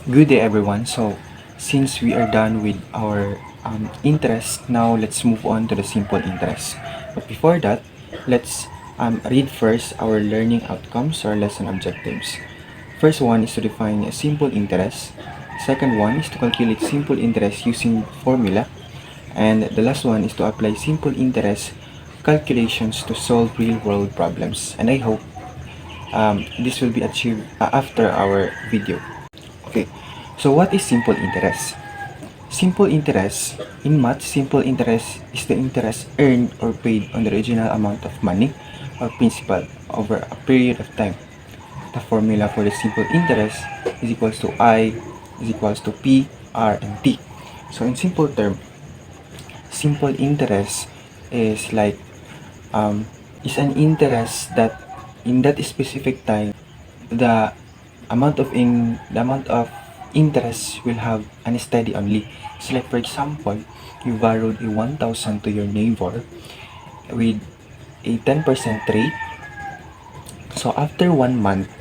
Good day everyone. So since we are done with our interest, now let's move on to the simple interest. But before that, let's read first our learning outcomes or lesson objectives. First one is to define a simple interest. Second one is to calculate simple interest using formula. And the last one is to apply simple interest calculations to solve real world problems. And I hope this will be achieved after our video. Okay, so what is simple interest? Simple interest, in math, simple interest is the interest earned or paid on the original amount of money or principal over a period of time. The formula for the simple interest is equals to I is equals to P, R, and T. So in simple term, simple interest is like is an interest that in that specific time the the amount of interest will have unsteady only. So like for example, you borrowed a 1,000 to your neighbor with a 10% rate. So after 1 month,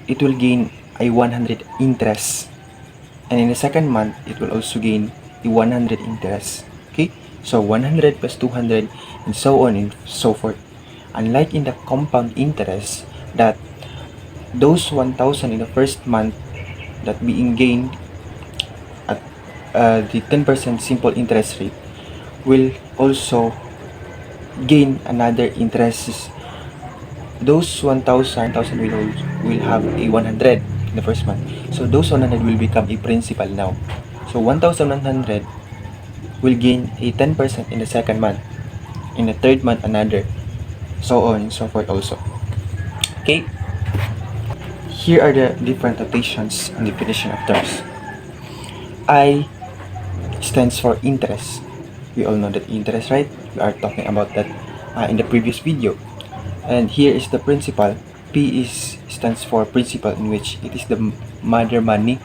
it will gain a 100 interest. And in the second month, it will also gain a 100 interest. Okay? So 100 plus 200 and so on and so forth. Unlike in the compound interest that those 1,000 in the first month that being gained at the 10% simple interest rate will also gain another interest. Those 1,000 will have a 100 in the first month. So those 100 will become a principal now. So 1,100 will gain a 10% in the second month. In the third month, another. So on and so forth also. Okay? Here are the different notations and definition of terms. I stands for interest. We all know that interest, right? We are talking about that in the previous video. And here is the principal. P is stands for principal, in which it is the mother money,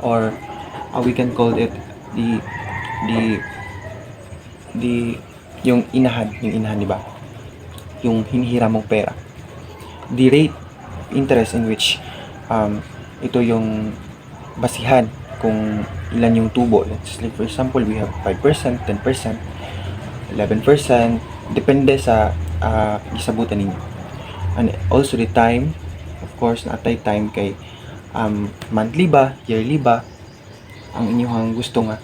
or we can call it the the the yung inahan, di ba? Yung hinihiram mong pera. The rate interest, in which ito yung basihan kung ilan yung tubo. Let's say for example, we have 5%, 10%, 11%, depende sa gisabutan ninyo. And also the time, of course, natay time kay monthly ba, yearly ba, ang inyong gusto nga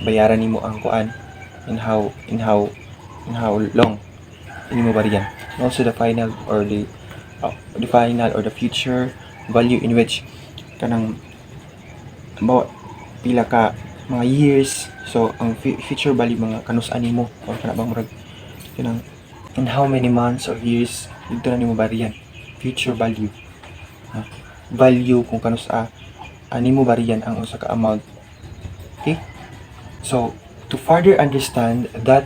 bayaran nimo ang kuan, in how long inyo bariyan. And also the final or the future value, in which kanang pila ka mga years. So ang future value mga kanus-an nimo or kana bang murag kanang in how many months or years dito na nimo bariyan future value. Value kung kanus-a nimo bariyan ang usa ka amount. Okay, so to further understand that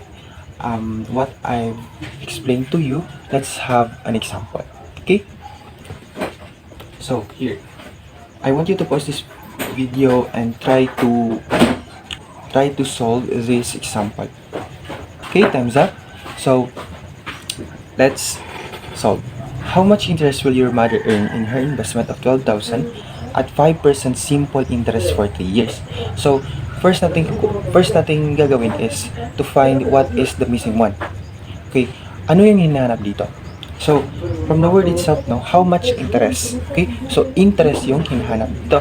what I've explained to you, let's have an example. Okay, so here I want you to pause this video and try to solve this example. Okay, time's up. So let's solve. How much interest will your mother earn in her investment of 12,000 at 5% simple interest for 3 years? So first nating gagawin is to find what is the missing one. Okay, ano yung hinahanap dito? So from the word itself, no, how much interest? Okay, so interest yung hinahanap dito.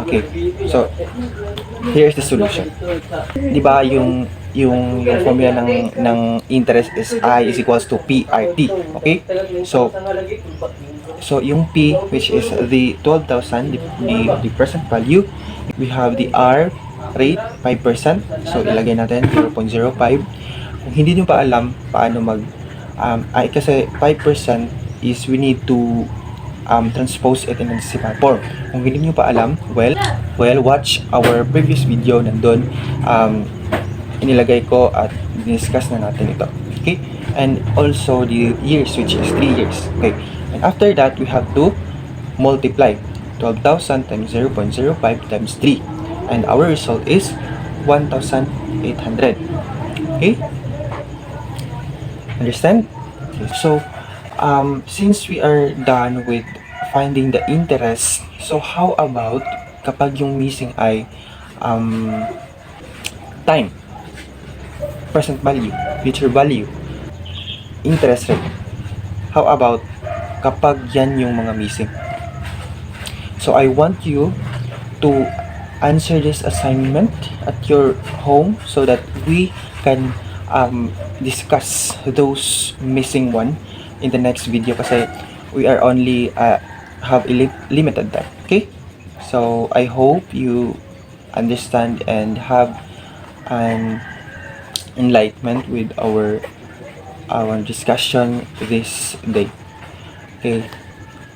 Okay, so here's the solution. Di ba yung formula ng interest is I is equals to PRT. Okay? So yung P, which is the 12,000, the present value, we have the R rate 5%. So ilagay natin 0.05. Kung hindi niyo pa alam paano kasi 5% is we need to transpose it in a decimal form. Kung hindi niyo pa alam, well, watch our previous video, nandun inilagay ko at discuss na natin ito. Okay? And also the years, which is 3 years. Okay? And after that, we have to multiply 12,000 times 0.05 times 3. And our result is 1,800. Okay? Understand? Okay. So, since we are done with finding the interest, So how about kapag yung missing ay um, time, present value, future value, interest rate? How about kapag yan yung mga missing? So I want you to answer this assignment at your home so that we can discuss those missing one in the next video kasi we are only have a limited time. Okay? So I hope you understand and have an enlightenment with our discussion this day. Okay.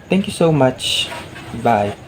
Thank you so much. Bye.